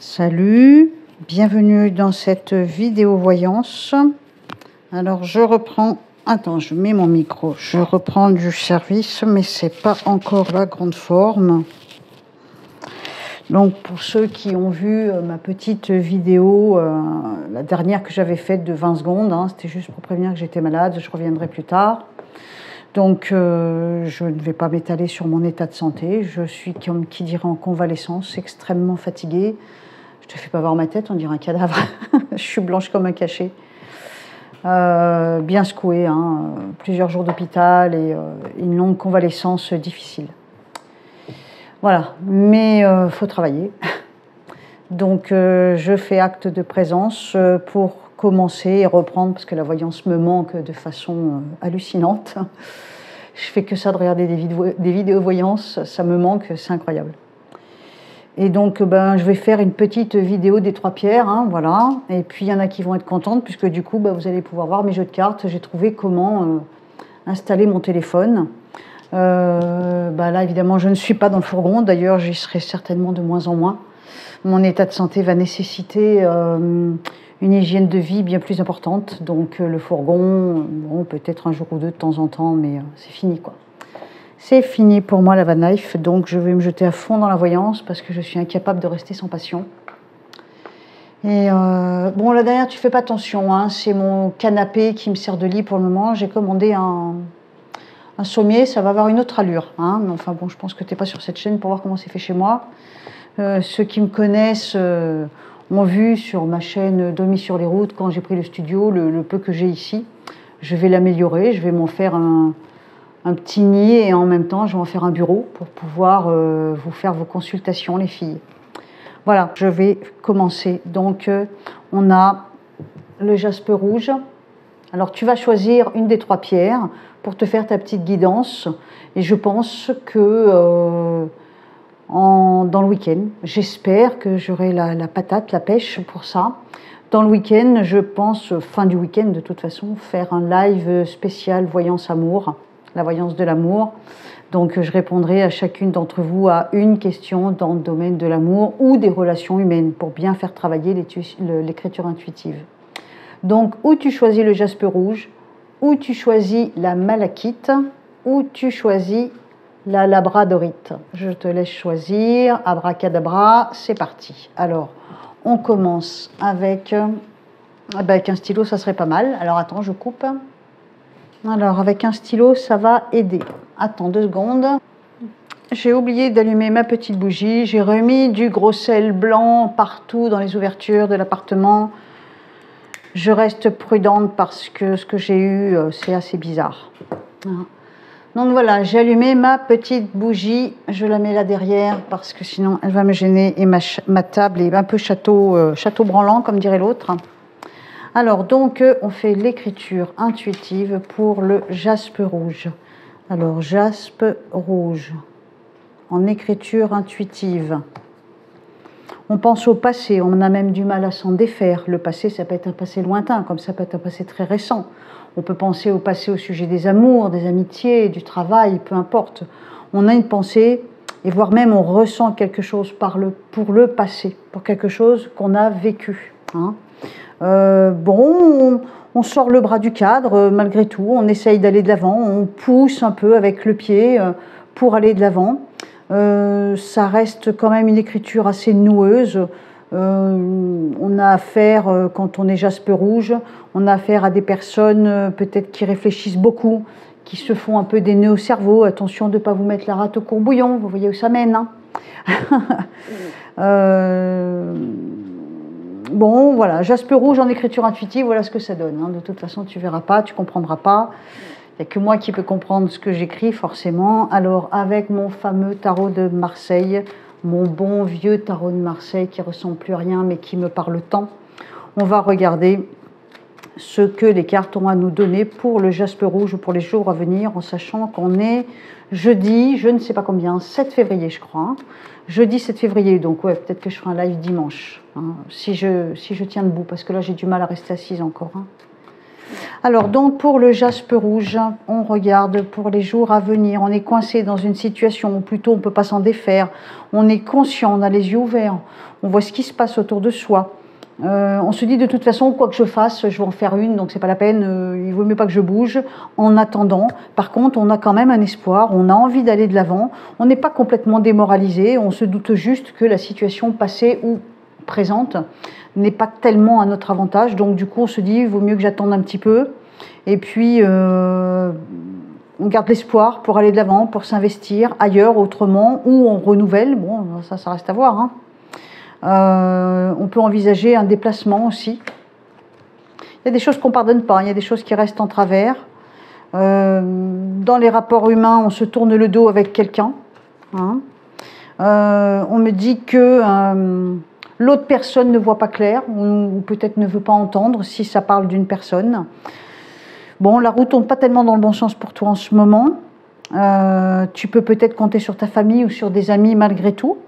Salut, bienvenue dans cette vidéo voyance. Alors je reprends, attends, je mets mon micro, je reprends du service, mais c'est pas encore la grande forme. Donc pour ceux qui ont vu ma petite vidéo, la dernière que j'avais faite de 20 secondes, hein, c'était juste pour prévenir que j'étais malade, je reviendrai plus tard. Donc je ne vais pas m'étaler sur mon état de santé, je suis comme qui dirait en convalescence, extrêmement fatiguée. Je te fais pas voir ma tête, on dirait un cadavre. Je suis blanche comme un cachet. Bien secouée, hein, plusieurs jours d'hôpital et une longue convalescence difficile. Voilà, mais faut travailler. Donc je fais acte de présence pour commencer et reprendre, parce que la voyance me manque de façon hallucinante. Je fais que ça de regarder des vidéos voyances, ça me manque, c'est incroyable. Et donc, je vais faire une petite vidéo des 3 pierres, hein, voilà. Et puis, il y en a qui vont être contentes, puisque du coup, vous allez pouvoir voir mes jeux de cartes. J'ai trouvé comment installer mon téléphone. Là, évidemment, je ne suis pas dans le fourgon. D'ailleurs, j'y serai certainement de moins en moins. Mon état de santé va nécessiter une hygiène de vie bien plus importante. Donc, le fourgon, bon, peut-être un jour ou deux de temps en temps, mais c'est fini, quoi. C'est fini pour moi la van life, donc je vais me jeter à fond dans la voyance parce que je suis incapable de rester sans passion. Et bon, la dernière, tu fais pas attention, hein, c'est mon canapé qui me sert de lit pour le moment. J'ai commandé un sommier, ça va avoir une autre allure. Hein, mais enfin bon, je pense que tu n'es pas sur cette chaîne pour voir comment c'est fait chez moi. Ceux qui me connaissent ont vu sur ma chaîne Domi sur les routes, quand j'ai pris le studio, le peu que j'ai ici. Je vais l'améliorer, je vais m'en faire un petit nid et en même temps je vais en faire un bureau pour pouvoir vous faire vos consultations les filles. Voilà, je vais commencer. Donc on a le jaspe rouge. Alors tu vas choisir une des 3 pierres pour te faire ta petite guidance et je pense que dans le week-end, j'espère que j'aurai la patate, la pêche pour ça. Dans le week-end, je pense, fin du week-end de toute façon, faire un live spécial voyance amour. La voyance de l'amour. Donc je répondrai à chacune d'entre vous à une question dans le domaine de l'amour ou des relations humaines pour bien faire travailler l'écriture intuitive. Donc ou tu choisis le jaspe rouge, ou tu choisis la malachite, ou tu choisis la labradorite. Je te laisse choisir. Abracadabra, c'est parti. Alors on commence avec un stylo, ça serait pas mal. Alors attends, je coupe. Alors, avec un stylo, ça va aider. Attends 2 secondes. J'ai oublié d'allumer ma petite bougie. J'ai remis du gros sel blanc partout dans les ouvertures de l'appartement. Je reste prudente parce que ce que j'ai eu, c'est assez bizarre. Donc voilà, j'ai allumé ma petite bougie. Je la mets là derrière parce que sinon, elle va me gêner. Et ma table est un peu château branlant, comme dirait l'autre. Alors, donc, on fait l'écriture intuitive pour le jaspe rouge. Alors, jaspe rouge, en écriture intuitive. On pense au passé, on a même du mal à s'en défaire. Le passé, ça peut être un passé lointain, comme ça peut être un passé très récent. On peut penser au passé au sujet des amours, des amitiés, du travail, peu importe. On a une pensée, et voire même on ressent quelque chose pour le passé, pour quelque chose qu'on a vécu, hein. On sort le bras du cadre malgré tout, on essaye d'aller de l'avant, on pousse un peu avec le pied pour aller de l'avant. Ça reste quand même une écriture assez noueuse. On a affaire, quand on est jaspe rouge, on a affaire à des personnes peut-être qui réfléchissent beaucoup, qui se font un peu des nœuds au cerveau. Attention de ne pas vous mettre la rate au courbouillon, vous voyez où ça mène, hein. Bon, voilà, jaspe rouge en écriture intuitive, voilà ce que ça donne. Hein. De toute façon, tu ne verras pas, tu ne comprendras pas. Il n'y a que moi qui peux comprendre ce que j'écris, forcément. Alors, avec mon fameux tarot de Marseille, mon bon vieux tarot de Marseille qui ne ressemble plus à rien, mais qui me parle tant, on va regarder ce que les cartes ont à nous donner pour le jaspe rouge pour les jours à venir, en sachant qu'on est jeudi, je ne sais pas combien, 7 février, je crois. Hein. Jeudi 7 février, donc ouais, peut-être que je ferai un live dimanche, hein, si je tiens debout, parce que là j'ai du mal à rester assise encore. Hein. Alors donc pour le jaspe rouge, on regarde pour les jours à venir. On est coincé dans une situation où plutôt on ne peut pas s'en défaire. On est conscient, on a les yeux ouverts. On voit ce qui se passe autour de soi. On se dit de toute façon, quoi que je fasse, je vais en faire une, donc c'est pas la peine, il vaut mieux pas que je bouge. En attendant, par contre, on a quand même un espoir, on a envie d'aller de l'avant, on n'est pas complètement démoralisé, on se doute juste que la situation passée ou présente n'est pas tellement à notre avantage, donc du coup on se dit, il vaut mieux que j'attende un petit peu, et puis on garde l'espoir pour aller de l'avant, pour s'investir ailleurs, autrement, ou on renouvelle, bon, ça reste à voir, hein. On peut envisager un déplacement aussi. Il y a des choses qu'on ne pardonne pas, il y a des choses qui restent en travers. Dans les rapports humains, on se tourne le dos avec quelqu'un. Hein. On me dit que l'autre personne ne voit pas clair, ou peut-être ne veut pas entendre si ça parle d'une personne. Bon, la roue ne tourne pas tellement dans le bon sens pour toi en ce moment. Tu peux peut-être compter sur ta famille ou sur des amis malgré tout.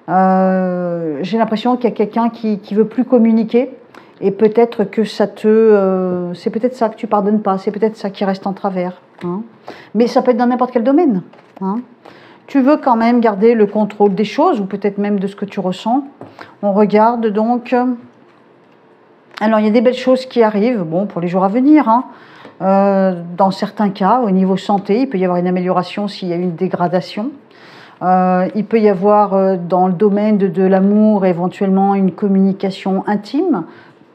J'ai l'impression qu'il y a quelqu'un qui veut plus communiquer et peut-être que ça c'est peut-être ça que tu pardonnes pas, c'est peut-être ça qui reste en travers, hein. Mais ça peut être dans n'importe quel domaine, hein. Tu veux quand même garder le contrôle des choses ou peut-être même de ce que tu ressens. On regarde donc, alors il y a des belles choses qui arrivent, bon, pour les jours à venir, hein. Dans certains cas, au niveau santé, il peut y avoir une amélioration s'il y a une dégradation. Il peut y avoir dans le domaine de l'amour éventuellement une communication intime,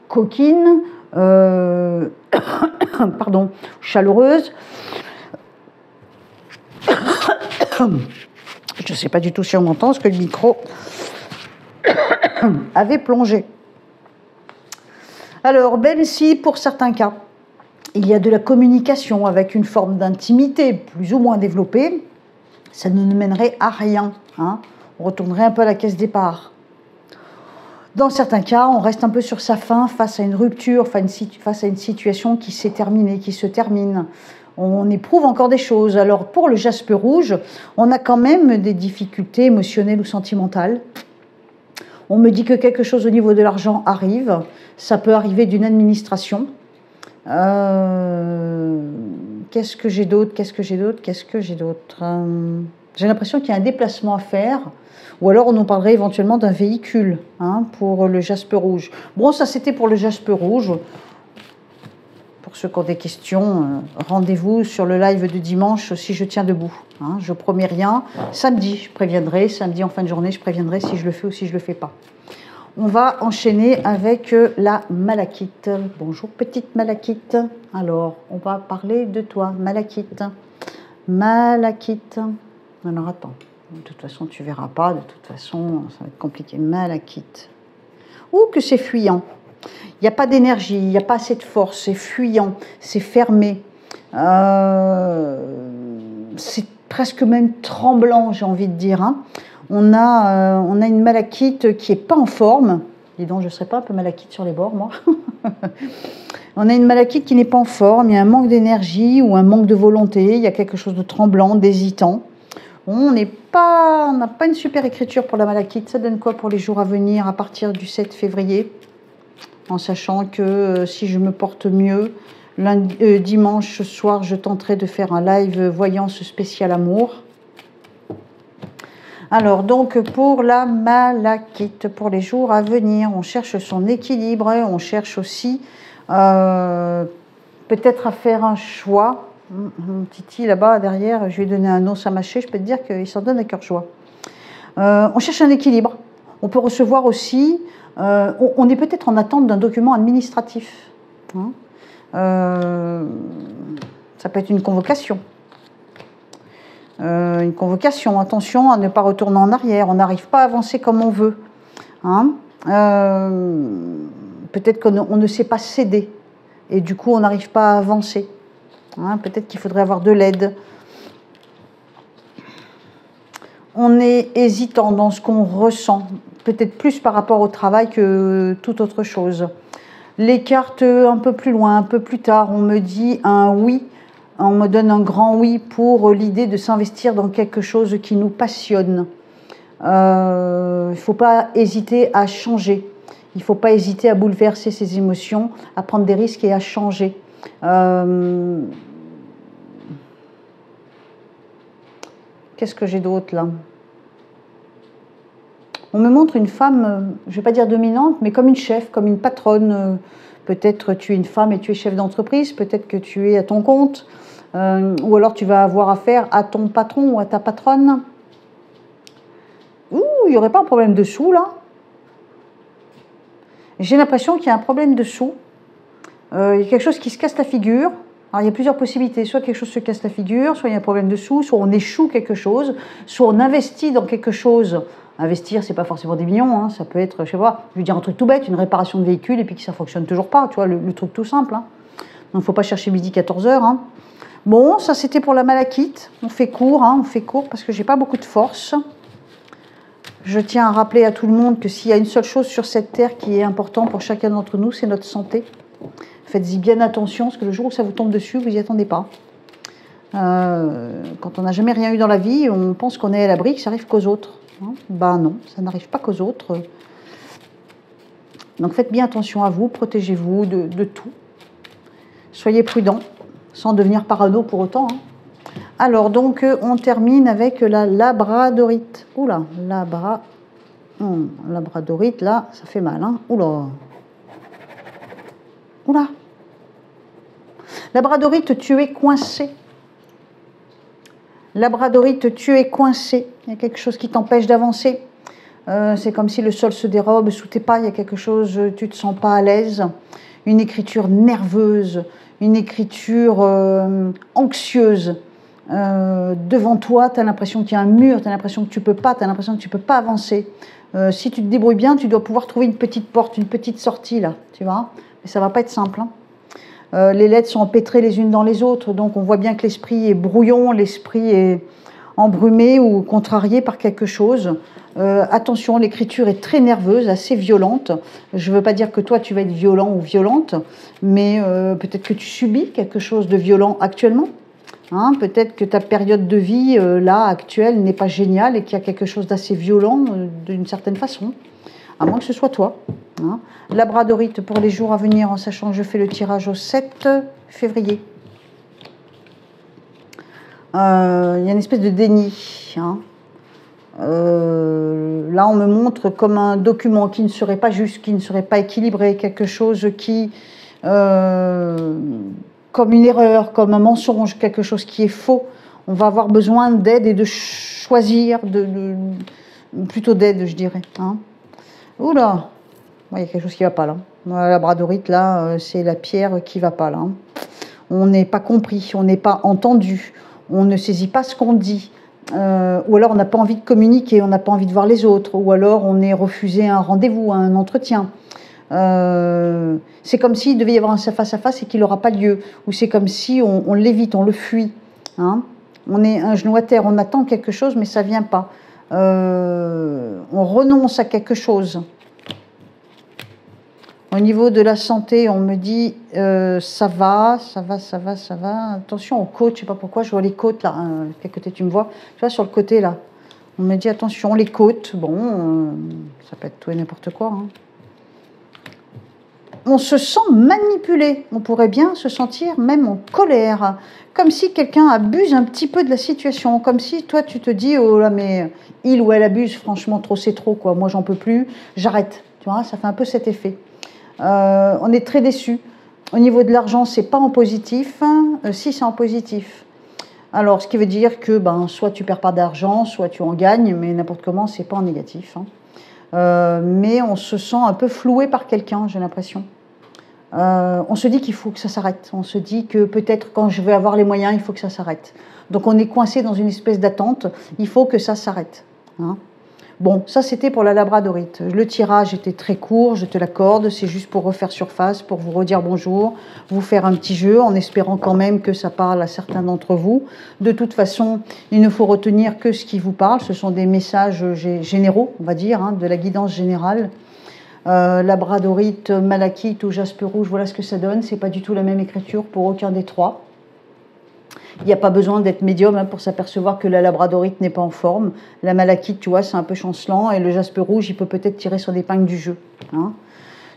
coquine, pardon, chaleureuse. Je ne sais pas du tout si on m'entend parce que le micro avait plongé. Alors, même si pour certains cas, il y a de la communication avec une forme d'intimité plus ou moins développée, ça ne nous mènerait à rien, hein. On retournerait un peu à la case départ. Dans certains cas, on reste un peu sur sa faim face à une rupture, face à une situation qui s'est terminée, qui se termine. On éprouve encore des choses. Alors pour le jaspe rouge, on a quand même des difficultés émotionnelles ou sentimentales. On me dit que quelque chose au niveau de l'argent arrive. Ça peut arriver d'une administration. Qu'est-ce que j'ai d'autre? J'ai l'impression qu'il y a un déplacement à faire, ou alors on nous parlerait éventuellement d'un véhicule, hein, pour le jaspe rouge. Bon, ça c'était pour le jaspe rouge. Pour ceux qui ont des questions, rendez-vous sur le live de dimanche si je tiens debout, hein, je promets rien. Samedi, je préviendrai, samedi en fin de journée, je préviendrai si je le fais ou si je le fais pas. On va enchaîner avec la malachite. Bonjour petite malachite. Alors, on va parler de toi, malachite. Malachite. Alors attends, de toute façon tu verras pas, de toute façon ça va être compliqué. Malachite. Ouh que c'est fuyant. Il n'y a pas d'énergie, il n'y a pas assez de force, c'est fuyant, c'est fermé. C'est presque même tremblant, j'ai envie de dire, hein. On a une malachite qui n'est pas en forme. Dis donc, je ne serais pas un peu malachite sur les bords, moi. On a une malachite qui n'est pas en forme, il y a un manque d'énergie ou un manque de volonté, il y a quelque chose de tremblant, d'hésitant. On n'a pas une super écriture pour la malachite. Ça donne quoi pour les jours à venir à partir du 7 février? En sachant que si je me porte mieux, dimanche soir, je tenterai de faire un live voyance spécial amour. Alors, donc, pour la malachite, pour les jours à venir, on cherche son équilibre, on cherche aussi peut-être à faire un choix. Mon Titi, là-bas, derrière, je lui ai donné un os à mâcher, je peux te dire qu'il s'en donne à cœur joie. On cherche un équilibre. On peut recevoir aussi, on est peut-être en attente d'un document administratif, hein. Ça peut être une convocation. Attention à ne pas retourner en arrière, on n'arrive pas à avancer comme on veut, hein. Peut-être qu'on ne sait pas céder et du coup on n'arrive pas à avancer, hein. Peut-être qu'il faudrait avoir de l'aide. On est hésitant dans ce qu'on ressent, peut-être plus par rapport au travail que toute autre chose. Les cartes un peu plus loin, un peu plus tard, on me dit un oui. On me donne un grand oui pour l'idée de s'investir dans quelque chose qui nous passionne. Il ne faut pas hésiter à changer. Il ne faut pas hésiter à bouleverser ses émotions, à prendre des risques et à changer. Qu'est-ce que j'ai d'autre là? On me montre une femme, je ne vais pas dire dominante, mais comme une chef, comme une patronne. Peut-être tu es une femme et tu es chef d'entreprise, peut-être que tu es à ton compte, ou alors tu vas avoir affaire à ton patron ou à ta patronne. Ouh, il n'y aurait pas un problème de sous là? J'ai l'impression qu'il y a un problème de sous. Il y a quelque chose qui se casse la figure. Alors, il y a plusieurs possibilités. Soit quelque chose se casse la figure, soit il y a un problème de sous, soit on échoue quelque chose, soit on investit dans quelque chose. Investir, c'est pas forcément des millions, hein. Ça peut être, je sais pas, je veux dire un truc tout bête, une réparation de véhicule et puis que ça fonctionne toujours pas, tu vois, le truc tout simple. Hein. Donc, il ne faut pas chercher midi 14h. Hein. Bon, ça c'était pour la malachite. On fait court, hein, on fait court parce que j'ai pas beaucoup de force. Je tiens à rappeler à tout le monde que s'il y a une seule chose sur cette terre qui est importante pour chacun d'entre nous, c'est notre santé. Faites-y bien attention, parce que le jour où ça vous tombe dessus, vous n'y attendez pas. Quand on n'a jamais rien eu dans la vie, on pense qu'on est à l'abri, que ça arrive qu'aux autres. Hein, ben non, ça n'arrive pas qu'aux autres. Donc faites bien attention à vous, protégez-vous de tout. Soyez prudents, sans devenir parano pour autant. Hein. Alors, donc, on termine avec la labradorite. Oula, labradorite, là, ça fait mal. Hein. Oula. Oula. Labradorite, tu es coincé. Labradorite, tu es coincé. Il y a quelque chose qui t'empêche d'avancer. C'est comme si le sol se dérobe sous tes pas. Il y a quelque chose, tu ne te sens pas à l'aise. Une écriture nerveuse, une écriture anxieuse. Devant toi, tu as l'impression qu'il y a un mur, tu as l'impression que tu peux pas, tu as l'impression que tu peux pas avancer. Si tu te débrouilles bien, tu dois pouvoir trouver une petite porte, une petite sortie là, tu vois. Mais ça va pas être simple. Hein. Les lettres sont empêtrées les unes dans les autres, donc on voit bien que l'esprit est brouillon, l'esprit est embrumé ou contrarié par quelque chose. Attention, l'écriture est très nerveuse, assez violente. Je ne veux pas dire que toi tu vas être violent ou violente, mais peut-être que tu subis quelque chose de violent actuellement. Hein, peut-être que ta période de vie, là, actuelle, n'est pas géniale et qu'il y a quelque chose d'assez violent d'une certaine façon, à moins que ce soit toi. Hein. Labradorite pour les jours à venir, en sachant que je fais le tirage au 7 février. Il y a une espèce de déni. Hein. Là, on me montre comme un document qui ne serait pas juste, qui ne serait pas équilibré, quelque chose qui... comme une erreur, comme un mensonge, quelque chose qui est faux. On va avoir besoin d'aide et de choisir, plutôt d'aide, je dirais. Hein. Oula, il y a quelque chose qui ne va pas là. La labradorite, là, c'est la pierre qui ne va pas là. Hein. On n'est pas compris, on n'est pas entendu, on ne saisit pas ce qu'on dit. Ou alors on n'a pas envie de communiquer, on n'a pas envie de voir les autres, ou alors on est refusé un rendez-vous, un entretien. C'est comme s'il devait y avoir un face-à-face et qu'il n'aura pas lieu. Ou c'est comme si on l'évite, on le fuit. Hein. On est un genou à terre, on attend quelque chose, mais ça ne vient pas. On renonce à quelque chose. Au niveau de la santé, on me dit ça va. Attention aux côtes, je ne sais pas pourquoi, je vois les côtes là. Quel côté tu me vois? Tu vois, sur le côté là. On me dit attention, les côtes. Bon, ça peut être tout et n'importe quoi. Hein. On se sent manipulé, on pourrait bien se sentir même en colère, comme si quelqu'un abuse un petit peu de la situation, comme si toi tu te dis oh là mais il ou elle abuse, franchement trop c'est trop quoi, moi j'en peux plus, j'arrête, tu vois, ça fait un peu cet effet. On est très déçu. Au niveau de l'argent, c'est pas en positif, si c'est en positif. Alors ce qui veut dire que soit tu perds pas d'argent, soit tu en gagnes, mais n'importe comment c'est pas en négatif. Hein. Mais on se sent un peu floué par quelqu'un, j'ai l'impression. On se dit qu'il faut que ça s'arrête. On se dit que peut-être quand je vais avoir les moyens, il faut que ça s'arrête. Donc on est coincé dans une espèce d'attente. Il faut que ça s'arrête. Hein. Bon, ça c'était pour la labradorite. Le tirage était très court, je te l'accorde. C'est juste pour refaire surface, pour vous redire bonjour, vous faire un petit jeu en espérant quand même que ça parle à certains d'entre vous. De toute façon, il ne faut retenir que ce qui vous parle. Ce sont des messages généraux, on va dire, hein, de la guidance générale. Labradorite, malachite ou jaspe rouge, voilà ce que ça donne. C'est pas du tout la même écriture pour aucun des trois. Il n'y a pas besoin d'être médium pour s'apercevoir que la labradorite n'est pas en forme. La malachite, tu vois, c'est un peu chancelant. Et le jaspe rouge, il peut peut-être tirer sur l'épingle du jeu. Hein.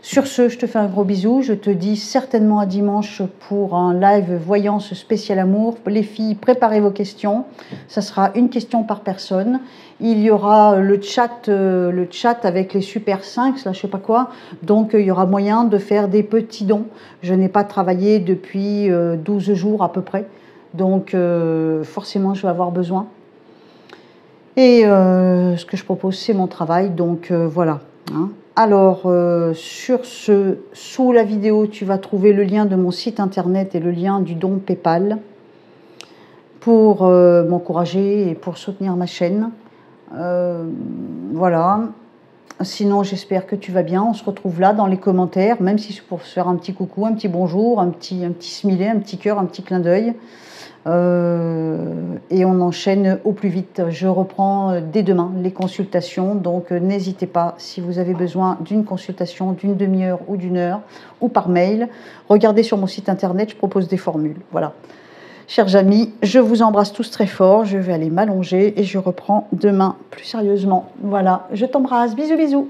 Sur ce, je te fais un gros bisou. Je te dis certainement à dimanche pour un live voyance spécial amour. Les filles, préparez vos questions. Ça sera une question par personne. Il y aura le chat avec les super 5, là, je sais pas quoi. Donc, il y aura moyen de faire des petits dons. Je n'ai pas travaillé depuis 12 jours à peu près. Donc, forcément, je vais avoir besoin. Et ce que je propose, c'est mon travail. Donc, voilà. Hein. Alors, sur ce, sous la vidéo, tu vas trouver le lien de mon site internet et le lien du don PayPal pour m'encourager et pour soutenir ma chaîne. Voilà. Sinon, j'espère que tu vas bien. On se retrouve là dans les commentaires, même si c'est pour se faire un petit coucou, un petit bonjour, un petit smiley, un petit cœur, un petit clin d'œil. Et on enchaîne au plus vite. Je reprends dès demain les consultations, donc n'hésitez pas si vous avez besoin d'une consultation d'une demi-heure ou d'une heure ou par mail. Regardez sur mon site internet, je propose des formules. Voilà. Chers amis, je vous embrasse tous très fort. Je vais aller m'allonger et je reprends demain plus sérieusement. Voilà, je t'embrasse. Bisous, bisous.